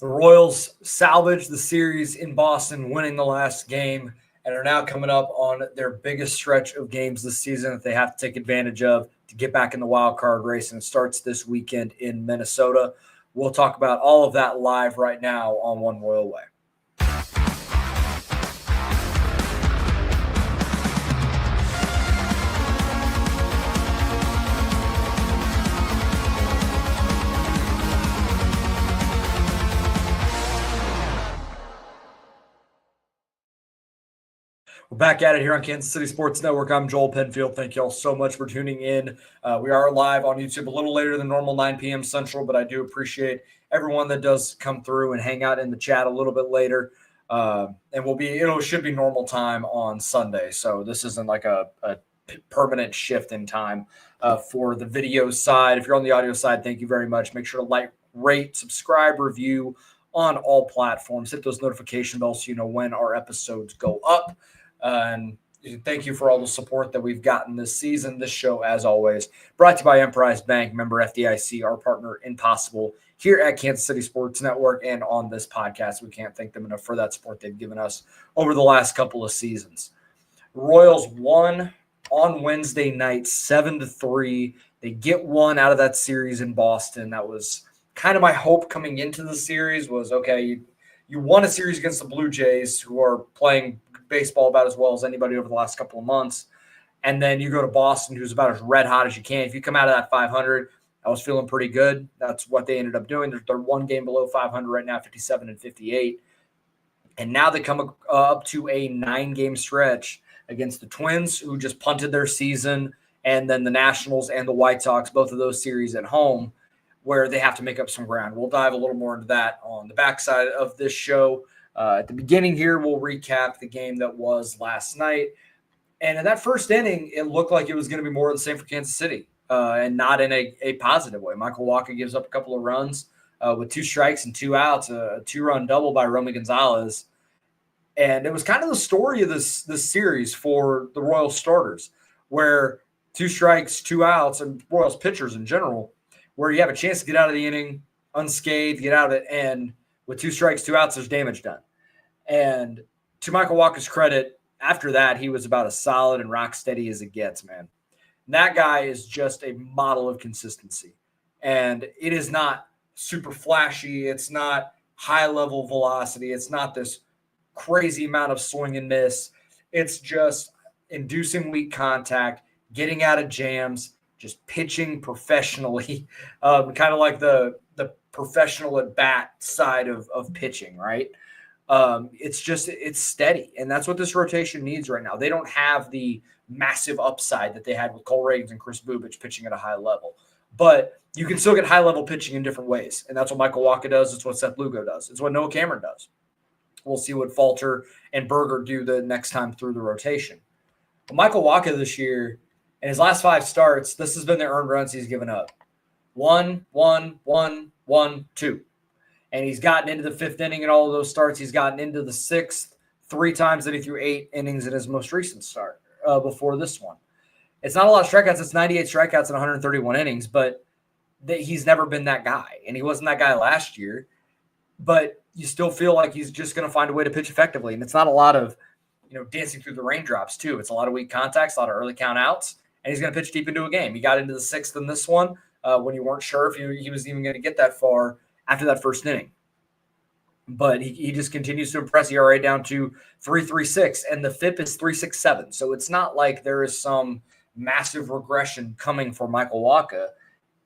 The Royals salvaged the series in Boston, winning the last game, and are now coming up on their biggest stretch of games this season that they have to take advantage of to get back in the wild card race, and it starts this weekend in Minnesota. We'll talk about all of that live right now on One Royal Way. We're back at it here on Kansas City Sports Network. I'm Joel Penfield. Thank you all so much for tuning in. We are live on YouTube a little later than normal, 9 p.m. Central, but I do appreciate everyone that does come through and hang out in the chat a little bit later. And it should be normal time on Sunday. So this isn't like a permanent shift in time for the video side. If you're on the audio side, thank you very much. Make sure to like, rate, subscribe, review on all platforms. Hit those notification bells so you know when our episodes go up. And thank you for all the support that we've gotten this season. This show, as always, brought to you by Emprise Bank, member FDIC, our partner in Possible here at Kansas City Sports Network and on this podcast. We can't thank them enough for that support they've given us over the last couple of seasons. Royals won on Wednesday night 7-3. They get one out of that series in Boston. That was kind of my hope coming into the series was, okay, you won a series against the Blue Jays, who are playing baseball about as well as anybody over the last couple of months. And then you go to Boston, who's about as red hot as you can. If you come out of that 500, I was feeling pretty good. That's what they ended up doing. They're one game below 500 right now, 57-58. And now they come up to a 9-game stretch against the Twins, who just punted their season, and then the Nationals and the White Sox, both of those series at home, where they have to make up some ground. We'll dive a little more into that on the backside of this show. At the beginning here, we'll recap the game that was last night. And in that first inning, it looked like it was going to be more of the same for Kansas City, and not in a positive way. Michael Wacha gives up a couple of runs with 2 strikes and 2 outs, a 2-run double by Romy Gonzalez. And it was kind of the story of this series for the Royals starters, where 2 strikes, 2 outs, and Royals pitchers in general, where you have a chance to get out of the inning unscathed, get out of it, and with 2 strikes, 2 outs, there's damage done. And to Michael Wacha's credit, after that, he was about as solid and rock steady as it gets, man. And that guy is just a model of consistency. And it is not super flashy. It's not high-level velocity. It's not this crazy amount of swing and miss. It's just inducing weak contact, getting out of jams, just pitching professionally, kind of like the professional at bat side of pitching, right? It's steady. And that's what this rotation needs right now. They don't have the massive upside that they had with Cole Reagans and Chris Bubich pitching at a high level, but you can still get high level pitching in different ways. And that's what Michael Wacha does. It's what Seth Lugo does. It's what Noah Cameron does. We'll see what Falter and Berger do the next time through the rotation. But Michael Wacha this year, in his last 5 starts, this has been the earned runs he's given up. 1, 1, 1, 1, 2. And he's gotten into the 5th inning in all of those starts. He's gotten into the 6th 3 times that he threw 8 innings in his most recent start before this one. It's not a lot of strikeouts. It's 98 strikeouts in 131 innings, but he's never been that guy. And he wasn't that guy last year. But you still feel like he's just going to find a way to pitch effectively. And it's not a lot of, dancing through the raindrops, too. It's a lot of weak contacts, a lot of early count outs, and he's going to pitch deep into a game. He got into the 6th in this one when you weren't sure if he was even going to get that far after that first inning. But he just continues to impress. ERA down to 3.36, and the FIP is 3.67. So it's not like there is some massive regression coming for Michael Wacha.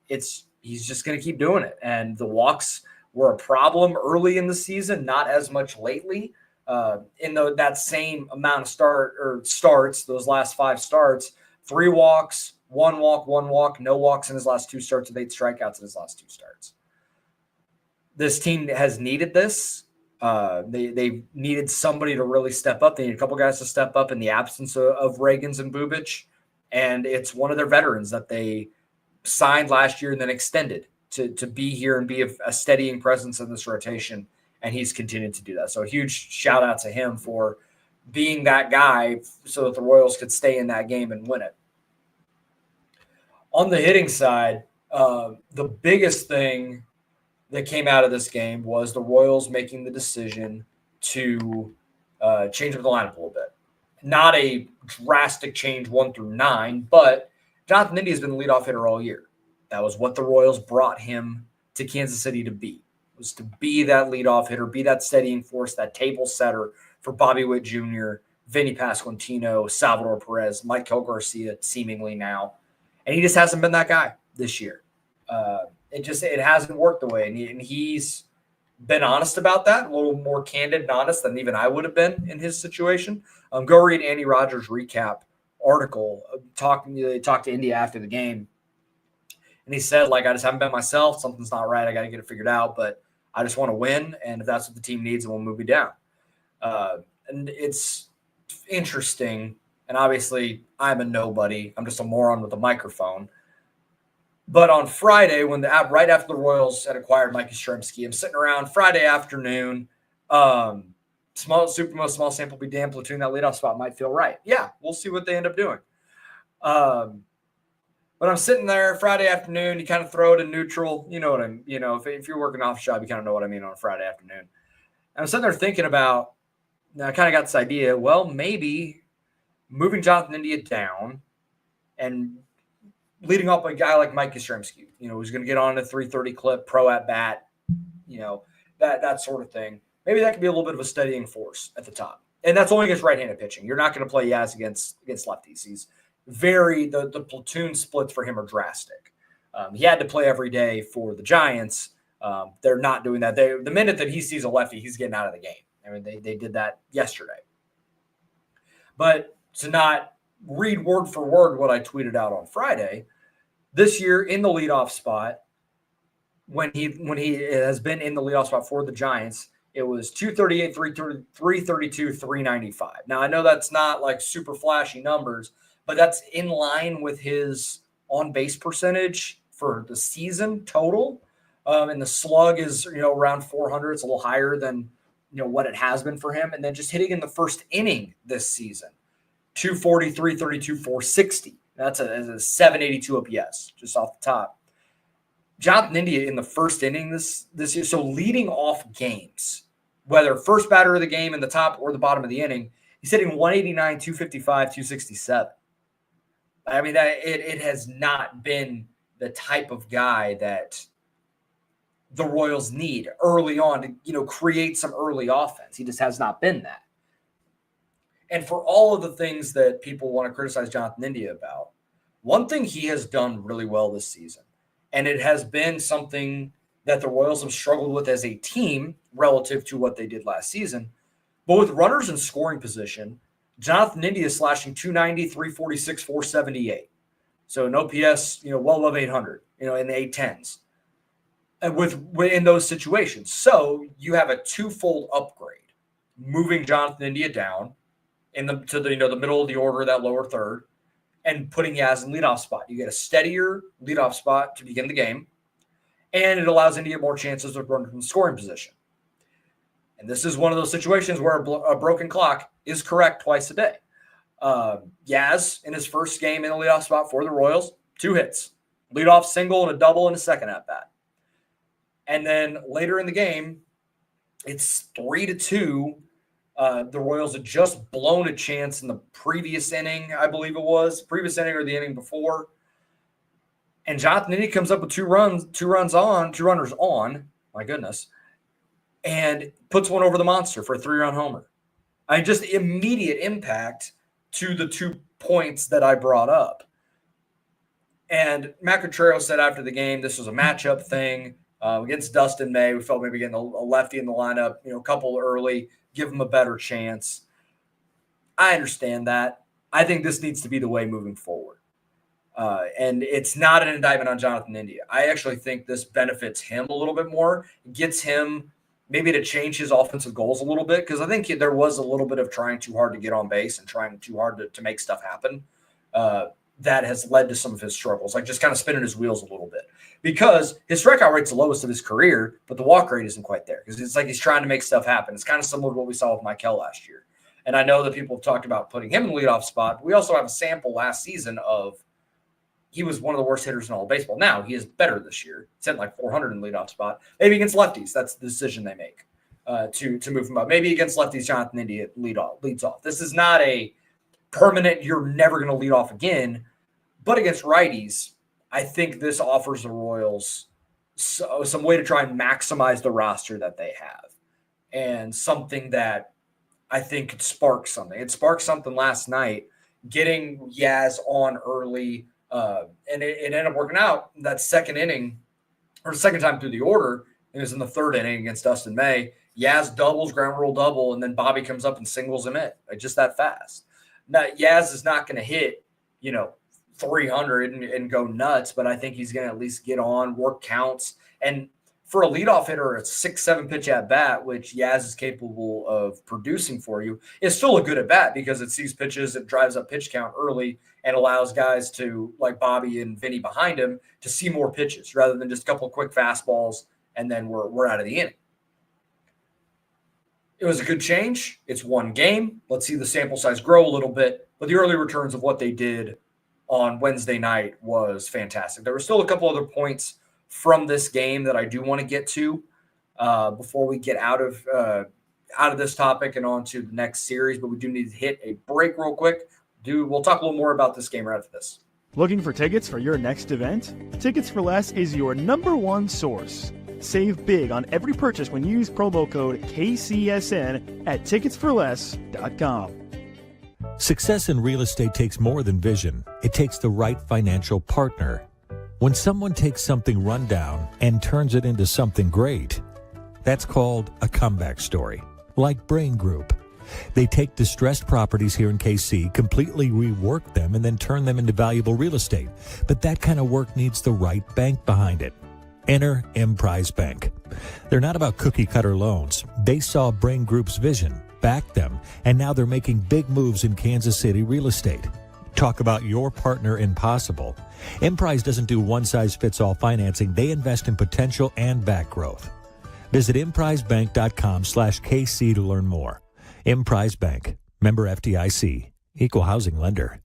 He's just going to keep doing it. And the walks were a problem early in the season, not as much lately. That same amount of starts, those last 5 starts, 3 walks, 1 walk, no walks in his last 2 starts, with 8 strikeouts in his last 2 starts. This team has needed this. They needed somebody to really step up. They need a couple guys to step up in the absence of Reagans and Bubich. And it's one of their veterans that they signed last year and then extended to be here and be a steadying presence in this rotation. And he's continued to do that. So a huge shout out to him for being that guy so that the Royals could stay in that game and win it. On the hitting side, the biggest thing that came out of this game was the Royals making the decision to change up the lineup a little bit. Not a drastic change 1 through 9, but Jonathan India has been the leadoff hitter all year. That was what the Royals brought him to Kansas City to be, was to be that leadoff hitter, be that steadying force, that table setter for Bobby Witt Jr., Vinny Pasquantino, Salvador Perez, Michael Garcia, seemingly now. And he just hasn't been that guy this year. It hasn't worked the way. And he's been honest about that, a little more candid and honest than even I would have been in his situation. Go read Andy Rogers' recap article. They talked to India after the game. And he said, I just haven't been myself. Something's not right. I got to get it figured out. But I just want to win. And if that's what the team needs, then we'll move me down. And it's interesting. And obviously, I'm a nobody. I'm just a moron with a microphone. But on Friday, right after the Royals had acquired Mike Yastrzemski, I'm sitting around Friday afternoon. Small sample be damned, platoon that leadoff spot might feel right. Yeah, we'll see what they end up doing. But I'm sitting there Friday afternoon. You kind of throw it in neutral. You know what I'm. If you're working off job, you kind of know what I mean on a Friday afternoon. And I'm sitting there thinking about. I kind of got this idea. Well, maybe moving Jonathan India down and leading off a guy like Mike Yastrzemski, who's going to get on a 330 clip, pro at bat, that sort of thing. Maybe that could be a little bit of a steadying force at the top. And that's only against right-handed pitching. You're not going to play Yaz against lefties. He's the platoon splits for him are drastic. He had to play every day for the Giants. They're not doing that. The minute that he sees a lefty, he's getting out of the game. I mean, they did that yesterday. But to not read word for word what I tweeted out on Friday, this year in the leadoff spot, when he has been in the leadoff spot for the Giants, it was 238, 332, 395. Now, I know that's not super flashy numbers, but that's in line with his on-base percentage for the season total. And the slug is, around 400. It's a little higher than, what it has been for him. And then just hitting in the first inning this season, 240, 332, 460. That's a 782 OPS just off the top. Jonathan India in the first inning this year, so leading off games, whether first batter of the game in the top or the bottom of the inning, he's hitting 189, 255, 267. I mean, it has not been the type of guy that the Royals need early on to, create some early offense. He just has not been that. And for all of the things that people want to criticize Jonathan India about, one thing he has done really well this season, and it has been something that the Royals have struggled with as a team relative to what they did last season, but with runners in scoring position, Jonathan India is slashing 290, 346, 478. So an OPS, well above 800, in the 810s. And in those situations. So you have a twofold upgrade, moving Jonathan India down to the middle of the order, that lower third, and putting Yaz in leadoff spot. You get a steadier leadoff spot to begin the game, and it allows India more chances of running from scoring position. And this is one of those situations where a broken clock is correct twice a day. Yaz, in his first game in the leadoff spot for the Royals, 2 hits, leadoff single and a double in a second at bat. And then later in the game, it's 3-2. The Royals had just blown a chance in the previous inning, I believe it was, previous inning or the inning before. And Jonathan India comes up with two runners on, my goodness, and puts one over the monster for a 3-run homer. Just immediate impact to the 2 points that I brought up. And Matt Contreras said after the game, this was a matchup thing against Dustin May. We felt maybe getting a lefty in the lineup, a couple early, give him a better chance. I understand that. I think this needs to be the way moving forward. And it's not an indictment on Jonathan India. I actually think this benefits him a little bit more, gets him maybe to change his offensive goals a little bit, because I think there was a little bit of trying too hard to get on base and trying too hard to make stuff happen. That has led to some of his struggles, just kind of spinning his wheels a little bit, because his strikeout rate's the lowest of his career, but the walk rate isn't quite there, because it's like he's trying to make stuff happen. It's kind of similar to what we saw with Michael last year. And I know that people have talked about putting him in the leadoff spot, but we also have a sample last season of he was one of the worst hitters in all of baseball. Now he is better this year. He's hitting like 400 in the leadoff spot. Maybe against lefties, that's the decision they make to move him up. Maybe against lefties, Jonathan India leads off. This is not a permanent, you're never going to lead off again. But against righties, I think this offers the Royals some way to try and maximize the roster that they have, and something that I think could spark something. It sparked something last night, getting Yaz on early, and it ended up working out. That second inning, or the second time through the order, it was in the third inning against Dustin May. Yaz doubles, ground rule double, and then Bobby comes up and singles him in, like just that fast. Now, Yaz is not going to hit, 300 and go nuts, but I think he's going to at least get on, work counts. And for a leadoff hitter, a 6-7 pitch at bat, which Yaz is capable of producing for you, is still a good at bat because it sees pitches, it drives up pitch count early and allows guys to, like Bobby and Vinny behind him, to see more pitches rather than just a couple of quick fastballs and then we're out of the inning. It was a good change. It's one game. Let's see the sample size grow a little bit, but the early returns of what they did on Wednesday night was fantastic. There were still a couple other points from this game that I do want to get to before we get out of this topic and on to the next series, but we do need to hit a break real quick. We'll talk a little more about this game right after this. Looking for tickets for your next event? Tickets for Less is your #1 source. Save big on every purchase when you use promo code KCSN at ticketsforless.com. Success in real estate takes more than vision. It takes the right financial partner. When someone takes something rundown and turns it into something great, that's called a comeback story, like Brain Group. They take distressed properties here in KC, completely rework them, and then turn them into valuable real estate. But that kind of work needs the right bank behind it. Enter Emprise Bank. They're not about cookie-cutter loans. They saw Brain Group's vision, backed them, and now they're making big moves in Kansas City real estate. Talk about your partner in possible. Emprise doesn't do one-size-fits-all financing. They invest in potential and back growth. Visit emprisebank.com/KC to learn more. Emprise Bank, member FDIC, equal housing lender.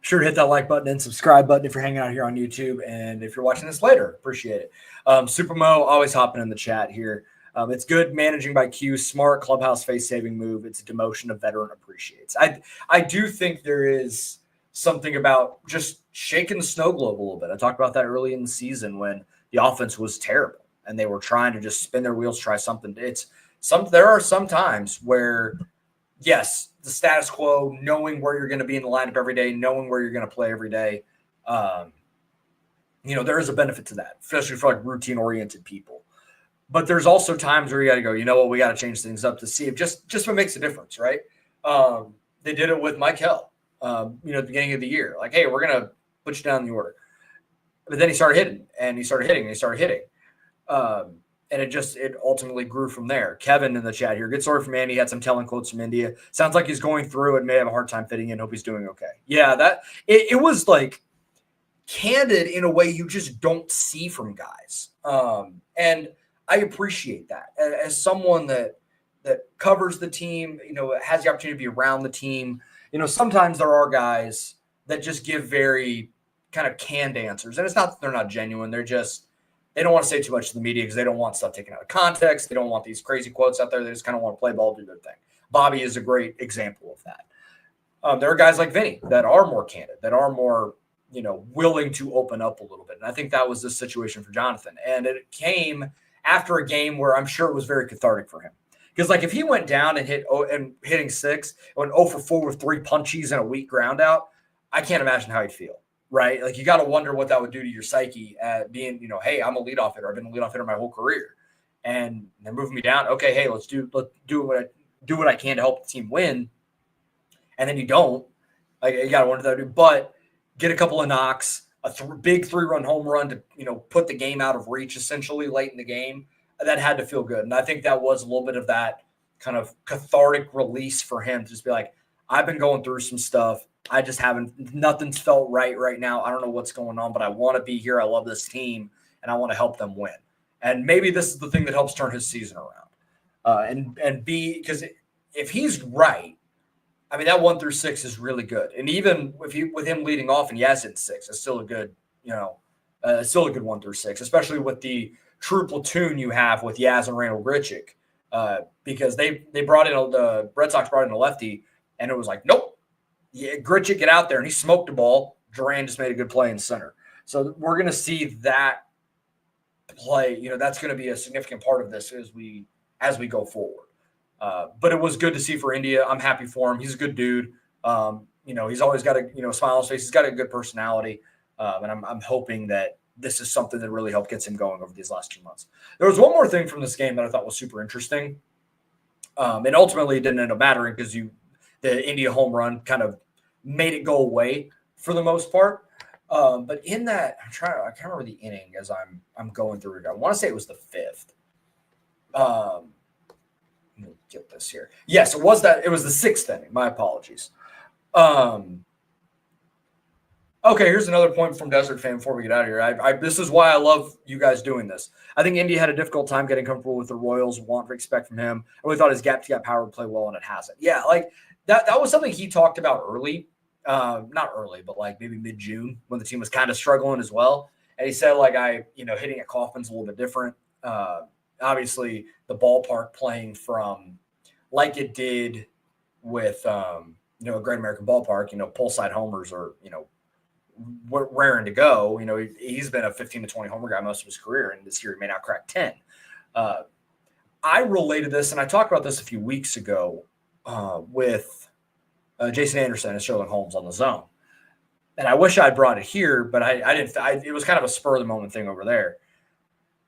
Sure to hit that like button and subscribe button if you're hanging out here on YouTube. And if you're watching this later, appreciate it. Supermo, always hopping in the chat here. It's good managing by Q, smart clubhouse face-saving move. It's a demotion a veteran appreciates. I do think there is something about just shaking the snow globe a little bit. I talked about that early in the season when the offense was terrible and they were trying to just spin their wheels, try something. There are some times where, yes, the status quo, knowing where you're going to be in the lineup every day, knowing where you're going to play every day, there is a benefit to that, especially for like routine-oriented people. But there's also times where you got to go, you know what, we got to change things up to see if just what makes a difference, right? They did it with Mike Hill, at the beginning of the year. Like, hey, we're going to put you down in the order. But then he started hitting, and he started hitting. And it ultimately grew from there. Kevin in the chat here. Good story from Andy. Had some telling quotes from India. Sounds like he's going through and may have a hard time fitting in. Hope he's doing okay. Yeah, it was like candid in a way you just don't see from guys. And I appreciate that as someone that covers the team, has the opportunity to be around the team. Sometimes there are guys that just give very kind of canned answers. And it's not that they're not genuine. They don't want to say too much to the media because they don't want stuff taken out of context. They don't want these crazy quotes out there. They just kind of want to play ball, do their thing. Bobby is a great example of that. There are guys like Vinny that are more candid, that are more, willing to open up a little bit. And I think that was the situation for Jonathan. And it came after a game where I'm sure it was very cathartic for him. Because if he went down and hitting 6, went 0 for 4 with 3 punchies and a weak ground out, I can't imagine how he'd feel. Right? Like, you got to wonder what that would do to your psyche at being, hey, I'm a leadoff hitter. I've been a leadoff hitter my whole career. And they're moving me down. Okay, hey, let's do what I can to help the team win. And then you don't. Like, you got to wonder what that would do. But get a couple of knocks, big 3-run home run to, put the game out of reach essentially late in the game. That had to feel good. And I think that was a little bit of that kind of cathartic release for him to just be like, I've been going through some stuff. I just nothing's felt right now. I don't know what's going on, but I want to be here. I love this team, and I want to help them win. And maybe this is the thing that helps turn his season around. Because if he's right, I mean, that 1 through 6 is really good. And even with him leading off and Yaz in 6, it's still a good, still a good 1 through 6, especially with the true platoon you have with Yaz and Randall Grichuk, because they brought in the Red Sox brought in a lefty, and it was like, nope, yeah, Grichuk get out there, and he smoked the ball. Duran just made a good play in center. So we're going to see that play. That's going to be a significant part of this as we go forward. But it was good to see for India. I'm happy for him. He's a good dude. He's always got a smile on his face. He's got a good personality, and I'm hoping that this is something that really gets him going over these last 2 months. There was one more thing from this game that I thought was super interesting, and ultimately it didn't end up mattering because the India home run kind of made it go away for the most part. But in that, I can't remember the inning as I'm going through it. I want to say it was the 5th. Let me get this here. Yes, it was the 6th inning. My apologies. Okay, here's another point from Desert Fan before we get out of here. This is why I love you guys doing this. I think India had a difficult time getting comfortable with the Royals' want to expect from him. I really thought his gap-to-gap power would play well, and it hasn't. Yeah, like that was something he talked about early. Not early, but like maybe mid-June when the team was kind of struggling as well. And he said, like, hitting at Kauffman's a little bit different. Obviously, the ballpark playing from like it did with, a Great American Ballpark, pull-side homers are, raring to go. He's been a 15 to 20 homer guy most of his career, and this year he may not crack 10. I related this, and I talked about this a few weeks ago with Jason Anderson and Sherlock Holmes on the Zone. And I wish I'd brought it here, but I didn't. It was kind of a spur of the moment thing over there,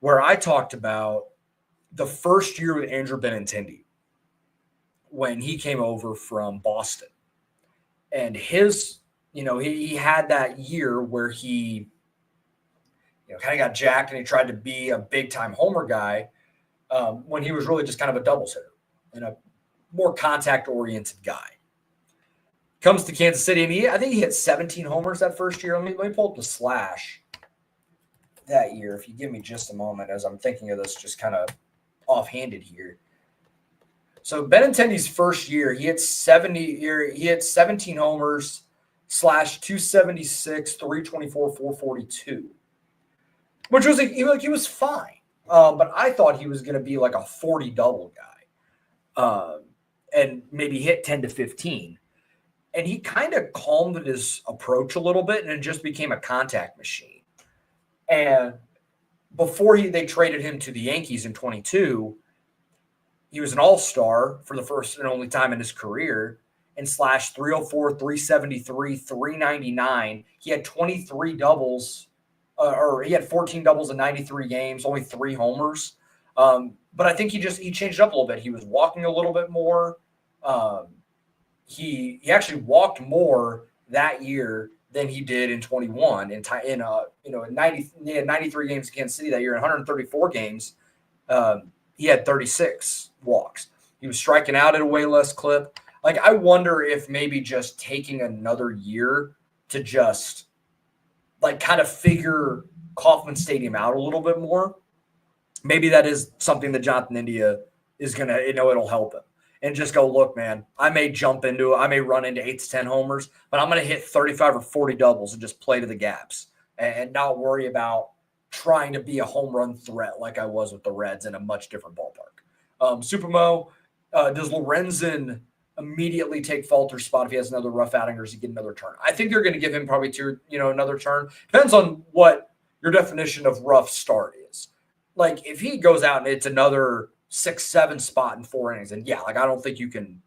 where I talked about the first year with Andrew Benintendi when he came over from Boston, and his, he had that year where he, kind of got jacked and he tried to be a big time homer guy when he was really just kind of a doubles hitter and a more contact oriented guy. Comes to Kansas City, and I think he hit 17 homers that first year. Let me pull up the slash that year, if you give me just a moment, as I'm thinking of this just kind of offhanded here. So Benintendi's first year, he hit 17 homers, slash 276, 324, 442, which was he was fine. But I thought he was going to be like a 40 double guy, and maybe hit 10 to 15. And he kind of calmed his approach a little bit, and it just became a contact machine. And before they traded him to the Yankees in 22, he was an all-star for the first and only time in his career, and slashed 304, 373, 399. He had 23 doubles, or he had 14 doubles in 93 games, only 3 homers. But I think he changed it up a little bit. He was walking a little bit more. He actually walked more that year than he did in 21. In 90, he had 93 games in Kansas City that year. In 134 games, he had 36 walks. He was striking out at a way less clip. Like, I wonder if maybe just taking another year to just like kind of figure Kauffman Stadium out a little bit more. Maybe that is something that Jonathan India is going to, it'll help him. And just go, look, man, I may run into 8 to 10 homers, but I'm going to hit 35 or 40 doubles and just play to the gaps and not worry about trying to be a home run threat like I was with the Reds in a much different ballpark. Supermo, does Lorenzen immediately take Falter's spot if he has another rough outing, or does he get another turn? I think they're going to give him probably another turn. Depends on what your definition of rough start is. Like, if he goes out and it's another 6-7 spot in 4 innings, and yeah, like I don't think you can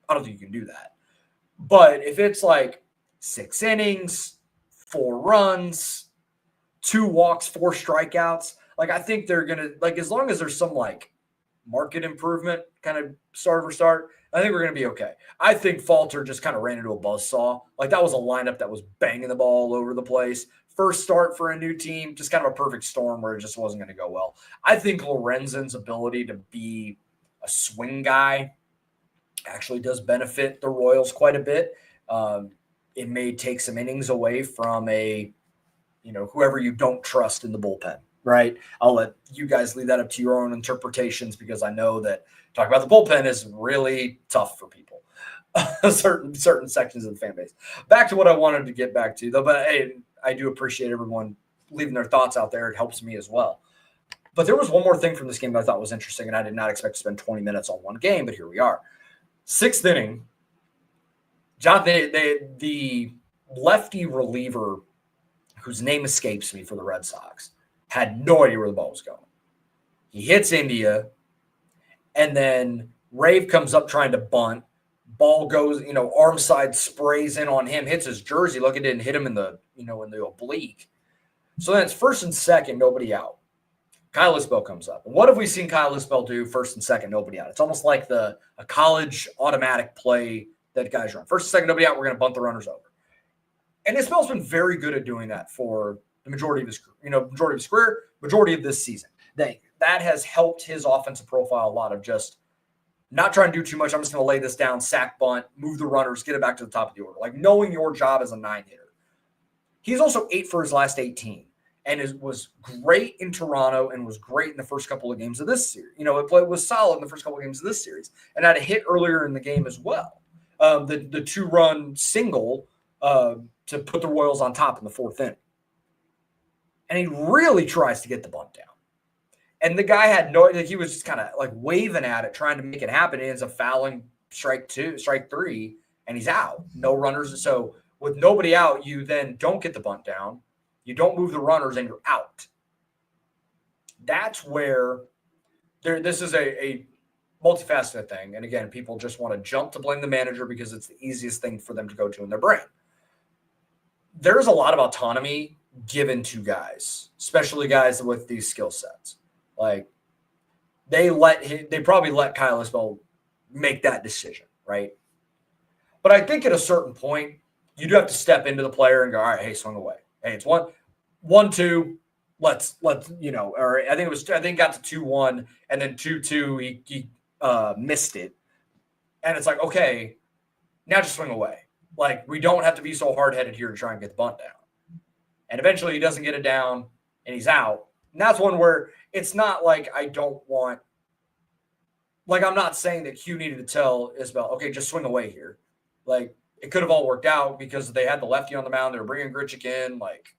do that. But if it's like 6 innings, 4 runs, 2 walks, 4 strikeouts, like I think they're gonna, like, as long as there's some like market improvement kind of start, I think we're gonna be okay. I think Falter just kind of ran into a buzzsaw. Like, that was a lineup that was banging the ball all over the place. First start for a new team, just kind of a perfect storm where it just wasn't going to go well. I think Lorenzen's ability to be a swing guy actually does benefit the Royals quite a bit. It may take some innings away from whoever you don't trust in the bullpen, right? I'll let you guys leave that up to your own interpretations, because I know that talking about the bullpen is really tough for people. certain sections of the fan base. Back to what I wanted to get back to, though, but hey, I do appreciate everyone leaving their thoughts out there. It helps me as well. But there was one more thing from this game that I thought was interesting, and I did not expect to spend 20 minutes on one game, but here we are. 6th inning, the lefty reliever, whose name escapes me for the Red Sox, had no idea where the ball was going. He hits India, and then Rave comes up trying to bunt. Ball goes, arm side sprays in on him, hits his jersey. Look, it didn't hit him in the oblique. So then it's 1st and 2nd, nobody out. Kyle Isbell comes up. And what have we seen Kyle Isbell do 1st and 2nd, nobody out? It's almost like a college automatic play that guys run. 1st and 2nd, nobody out, we're going to bunt the runners over. And Isbell's been very good at doing that for the majority of his career, majority of this season. That has helped his offensive profile a lot of just not trying to do too much. I'm just going to lay this down, sack bunt, move the runners, get it back to the top of the order. Like knowing your job as a 9-hitter. He's also 8 for his last 18 and was great in Toronto and was great in the first couple of games of this series. It was solid in the first couple of games of this series and had a hit earlier in the game as well. The 2-run single to put the Royals on top in the 4th inning. And he really tries to get the bunt down. And the guy had he was just kind of like waving at it, trying to make it happen. He ends up fouling strike 3, and he's out. No runners. So with nobody out, you then don't get the bunt down. You don't move the runners, and you're out. That's where this is a multifaceted thing. And again, people just want to jump to blame the manager because it's the easiest thing for them to go to in their brain. There's a lot of autonomy given to guys, especially guys with these skill sets. Like they probably let Kyle Isbell make that decision, right? But I think at a certain point, you do have to step into the player and go, all right, hey, swing away. Hey, it's 1-2. Let's or I think it got to 2-1, and then 2-2. He missed it, and it's like, okay, now just swing away. Like we don't have to be so hard headed here to try and get the bunt down. And eventually, he doesn't get it down, and he's out. And that's one where it's not like I'm not saying that Hugh needed to tell Isbell, okay, just swing away here. Like, it could have all worked out because they had the lefty on the mound. They were bringing Grichuk in. Like,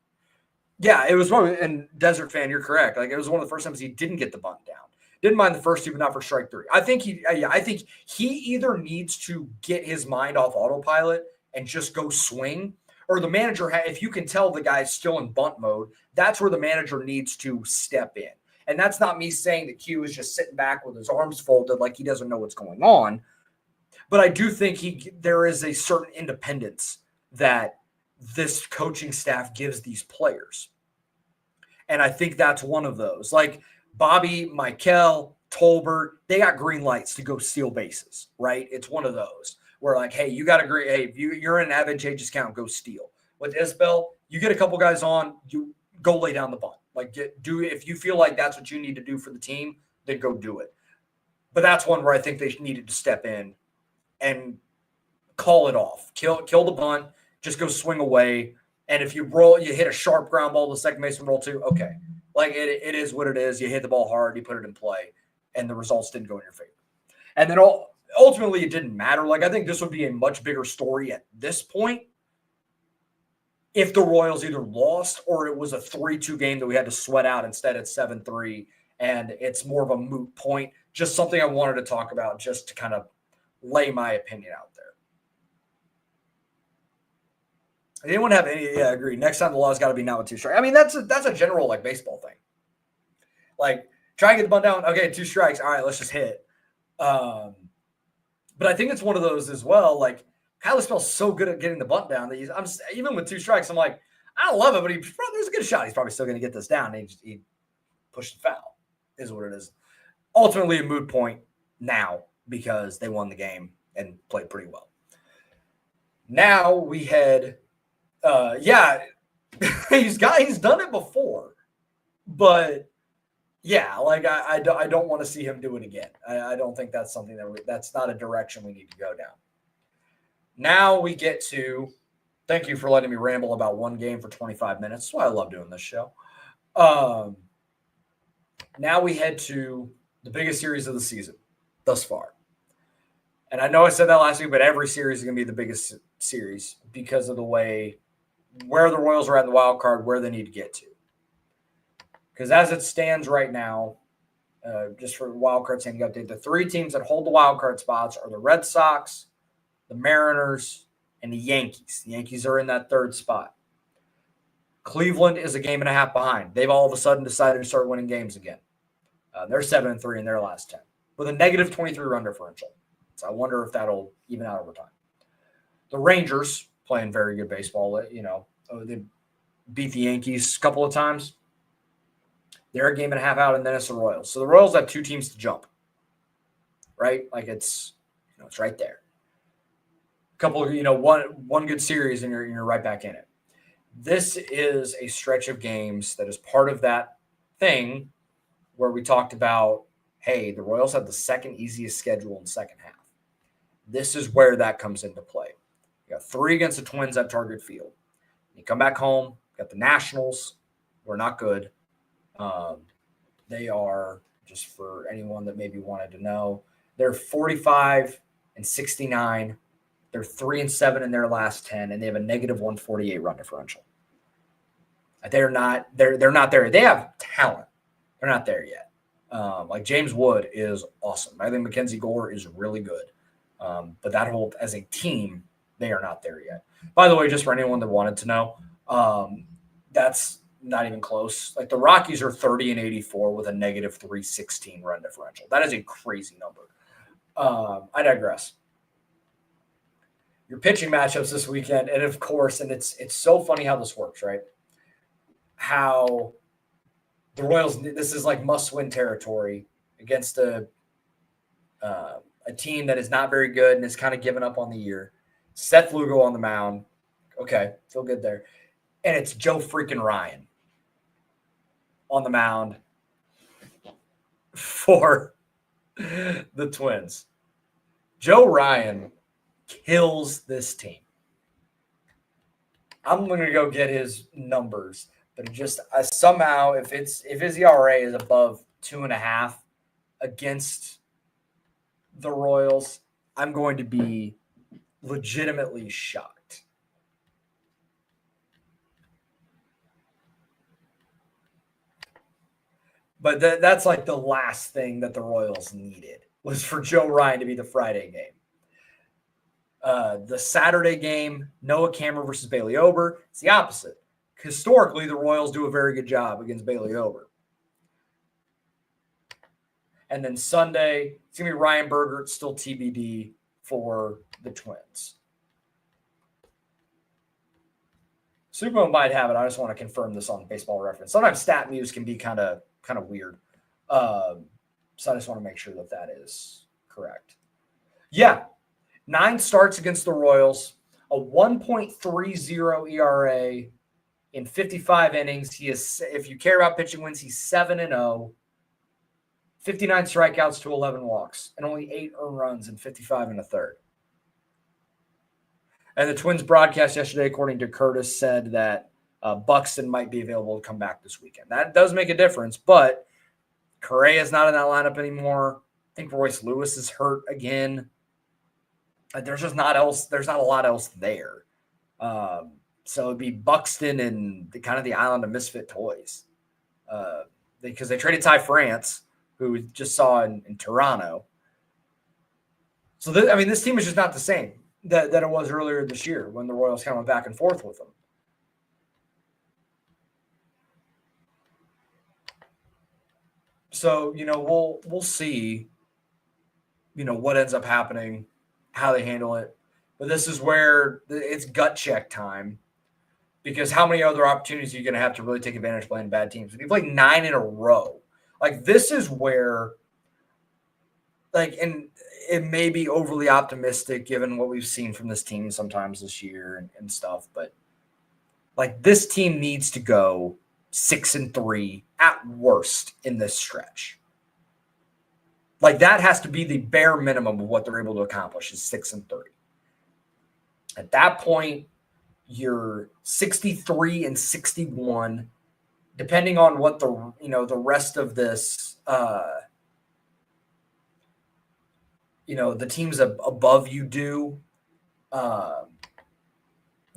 yeah, it was and Desert Fan, you're correct. Like, it was one of the first times he didn't get the bunt down. Didn't mind the first 2, but not for strike 3. I think he either needs to get his mind off autopilot and just go swing, or the manager, if you can tell the guy's still in bunt mode, that's where the manager needs to step in. And that's not me saying that Q is just sitting back with his arms folded like he doesn't know what's going on. But I do think there is a certain independence that this coaching staff gives these players. And I think that's one of those. Like Bobby, Michael, Tolbert, they got green lights to go steal bases, right? It's one of those where like, hey, you got to agree. Hey, if you're in an advantageous count, go steal. With Isbell, you get a couple guys on, you go lay down the bunt. Like if you feel like that's what you need to do for the team, then go do it. But that's one where I think they needed to step in and call it off. Kill the bunt, just go swing away. And if you hit a sharp ground ball to second baseman, roll 2, okay. Like it is what it is. You hit the ball hard, you put it in play, and the results didn't go in your favor. And then ultimately it didn't matter. Like I think this would be a much bigger story at this point if the Royals either lost or it was a 3-2 game that we had to sweat out. Instead it's 7-3, and it's more of a moot point. Just something I wanted to talk about just to kind of lay my opinion out there. Anyone have any? Yeah, I agree. Next time the law's got to be not with 2 strikes. I mean, that's a general like baseball thing. Like try and get the bunt down. Okay, 2 strikes. All right, let's just hit. But I think it's one of those as well. Like Kyle Isbell's so good at getting the bunt down that even with 2 strikes, I'm like, I don't love it, but there's a good shot. He's probably still going to get this down. And he pushed the foul. Is what it is. Ultimately, a moot point now because they won the game and played pretty well. Now we head. He's done it before, but yeah, like I don't want to see him do it again. I don't think that's something that's not a direction we need to go down. Now we get to, thank you for letting me ramble about one game for 25 minutes. That's why I love doing this show. Now we head to the biggest series of the season thus far. And I know I said that last week, but every series is going to be the biggest series because of the way where the Royals are at in the wild card, where they need to get to. Because as it stands right now, just for wild card standing update, the three teams that hold the wild card spots are the Red Sox, the Mariners, and the Yankees. The Yankees are in that third spot. Cleveland is a game and a half behind. They've all of a sudden decided to start winning games again. They're 7-3 in their last 10 with a negative 23 run differential. So I wonder if that'll even out over time. The Rangers playing very good baseball. They beat the Yankees a couple of times. They're a game and a half out, and then it's the Royals. So the Royals have two teams to jump, right? Like it's right there. A couple of, one good series, and you're right back in it. This is a stretch of games that is part of that thing where we talked about, hey, the Royals have the second easiest schedule in the second half. This is where that comes into play. You got 3 against the Twins at Target Field. You come back home, you got the Nationals, who are not good. They are, just for anyone that maybe wanted to know, they're 45-69. They're 3-7 in their last 10, and they have a negative 148 run differential. They're not there. They have talent. They're not there yet. Like James Wood is awesome. I think Mackenzie Gore is really good. But that whole, as a team, they are not there yet. By the way, just for anyone that wanted to know, that's not even close. Like the Rockies are 30-84 with a negative 316 run differential. That is a crazy number. I digress. Your pitching matchups this weekend, and of course, and it's so funny how this works, right? How the Royals, this is like must-win territory against a team that is not very good and is kind of given up on the year. Seth Lugo on the mound. Okay, feel good there. And it's Joe freaking Ryan on the mound for the Twins. Joe Ryan kills this team. I'm going to go get his numbers, but it just somehow, if his ERA is above 2.5 against the Royals, I'm going to be legitimately shocked. But that's like the last thing that the Royals needed was for Joe Ryan to be the Friday game. The Saturday game, Noah Cameron versus Bailey Ober, it's the opposite. Historically, the Royals do a very good job against Bailey Ober. And then Sunday, it's going to be Ryan Berger. It's still TBD for the Twins. Superman might have it. I just want to confirm this on Baseball Reference. Sometimes Stat Muse can be kind of weird. So I just want to make sure that is correct. Yeah. 9 starts against the Royals, a 1.30 ERA in 55 innings. He is, if you care about pitching wins, he's 7-0, 59 strikeouts to 11 walks, and only 8 earned runs in 55 1/3. And the Twins broadcast yesterday, according to Curtis, said that Buxton might be available to come back this weekend. That does make a difference, but Correa's not in that lineup anymore. I think Royce Lewis is hurt again. There's just not a lot else there. So it'd be Buxton and the island of misfit toys. Because they traded Ty France, who we just saw in Toronto. So, this team is just not the same that it was earlier this year when the Royals kind of went back and forth with them. So, we'll see, what ends up happening, how they handle it. But this is where it's gut check time, because how many other opportunities are you going to have to really take advantage of playing bad teams? If you play 9 in a row, this is where, and it may be overly optimistic given what we've seen from this team sometimes this year and stuff, but this team needs to go 6-3 at worst in this stretch. That has to be the bare minimum of what they're able to accomplish is 6-3. At that point, you're 63-61, depending on what the rest of this the teams above you do.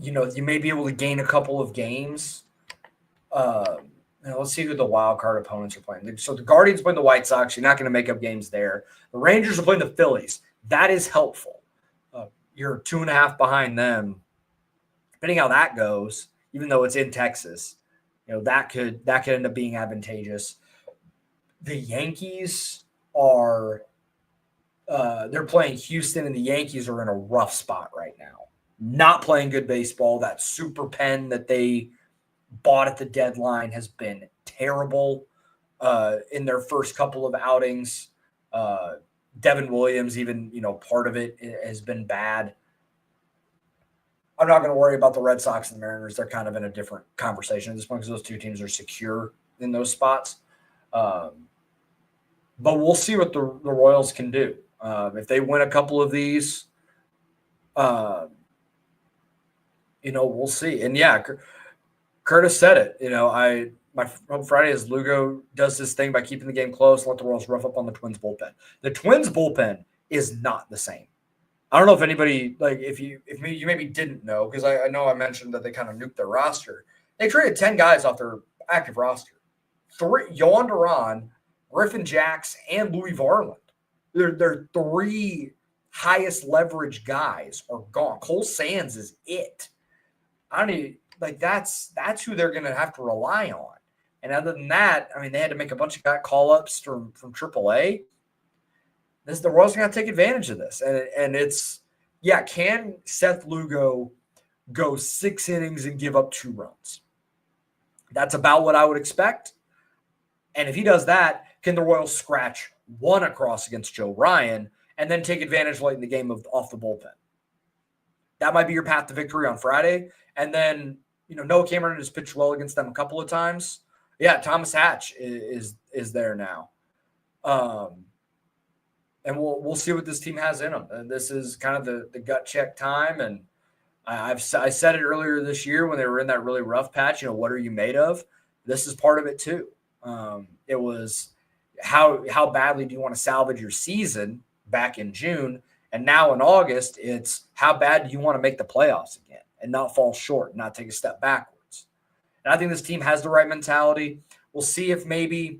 You may be able to gain a couple of games. Let's see who the wild card opponents are playing. So the Guardians playing the White Sox. You're not going to make up games there. The Rangers are playing the Phillies. That is helpful. You're 2.5 behind them. Depending how that goes, even though it's in Texas, that could end up being advantageous. The Yankees are they're playing Houston, and the Yankees are in a rough spot right now. Not playing good baseball. That super pen that they bought at the deadline has been terrible in their first couple of outings. Devin Williams, even, part of it has been bad. I'm not going to worry about the Red Sox and the Mariners. They're kind of in a different conversation at this point because those two teams are secure in those spots. But we'll see what the Royals can do. If they win a couple of these, we'll see. And yeah, Curtis said it. My hope Friday is Lugo does this thing by keeping the game close, let the Royals rough up on the Twins bullpen. The Twins bullpen is not the same. I don't know if anybody, if you maybe didn't know, because I know I mentioned that they kind of nuked their roster. They traded 10 guys off their active roster. 3, Yohan Duran, Griffin Jacks, and Louis Varland. Their 3 highest leverage guys are gone. Cole Sands is it. That's who they're going to have to rely on. And other than that, they had to make a bunch of call-ups from AAA. The Royals are going to take advantage of this. And it's, can Seth Lugo go 6 innings and give up 2 runs? That's about what I would expect. And if he does that, can the Royals scratch 1 across against Joe Ryan and then take advantage late in the game off the bullpen? That might be your path to victory on Friday. And then, Noah Cameron has pitched well against them a couple of times. Yeah, Thomas Hatch is there now. And we'll see what this team has in them. And this is kind of the gut check time. And I said it earlier this year when they were in that really rough patch, what are you made of? This is part of it too. It was how badly do you want to salvage your season back in June? And now in August, it's how bad do you want to make the playoffs again and not fall short, not take a step backwards? And I think this team has the right mentality. We'll see if maybe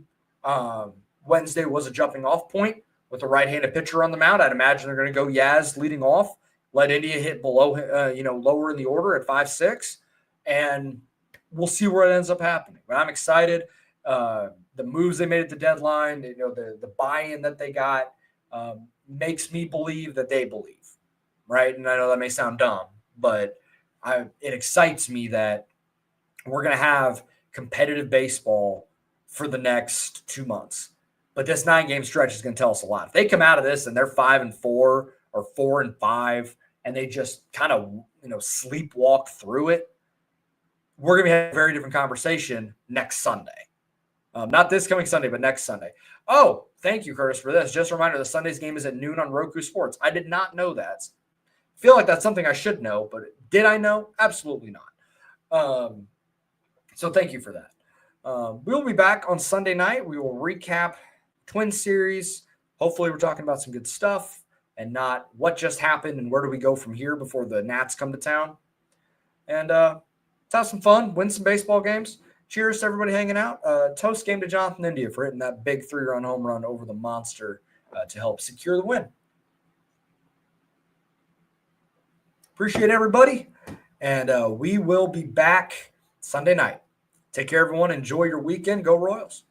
Wednesday was a jumping off point with a right-handed pitcher on the mound. I'd imagine they're going to go Yaz leading off, let India hit below, lower in the order at 5-6, and we'll see where it ends up happening. But I'm excited. The moves they made at the deadline, the buy-in that they got makes me believe that they believe, right? And I know that may sound dumb, but it excites me that we're going to have competitive baseball for the next 2 months. But this 9-game stretch is going to tell us a lot. If they come out of this and they're 5-4 or 4-5, and they just kind of sleepwalk through it, we're going to have a very different conversation next Sunday. Not this coming Sunday, but next Sunday. Oh, thank you, Curtis, for this. Just a reminder, the Sunday's game is at noon on Roku Sports. I did not know that. Feel like that's something I should know, but did I know? Absolutely not. So thank you for that. We'll be back on Sunday night. We will recap Twin Series. Hopefully we're talking about some good stuff and not what just happened and where do we go from here before the Nats come to town. And let's have some fun, win some baseball games. Cheers to everybody hanging out. Toast game to Jonathan India for hitting that big 3-run home run over the Monster to help secure the win. Appreciate everybody. And we will be back Sunday night. Take care, everyone. Enjoy your weekend. Go Royals.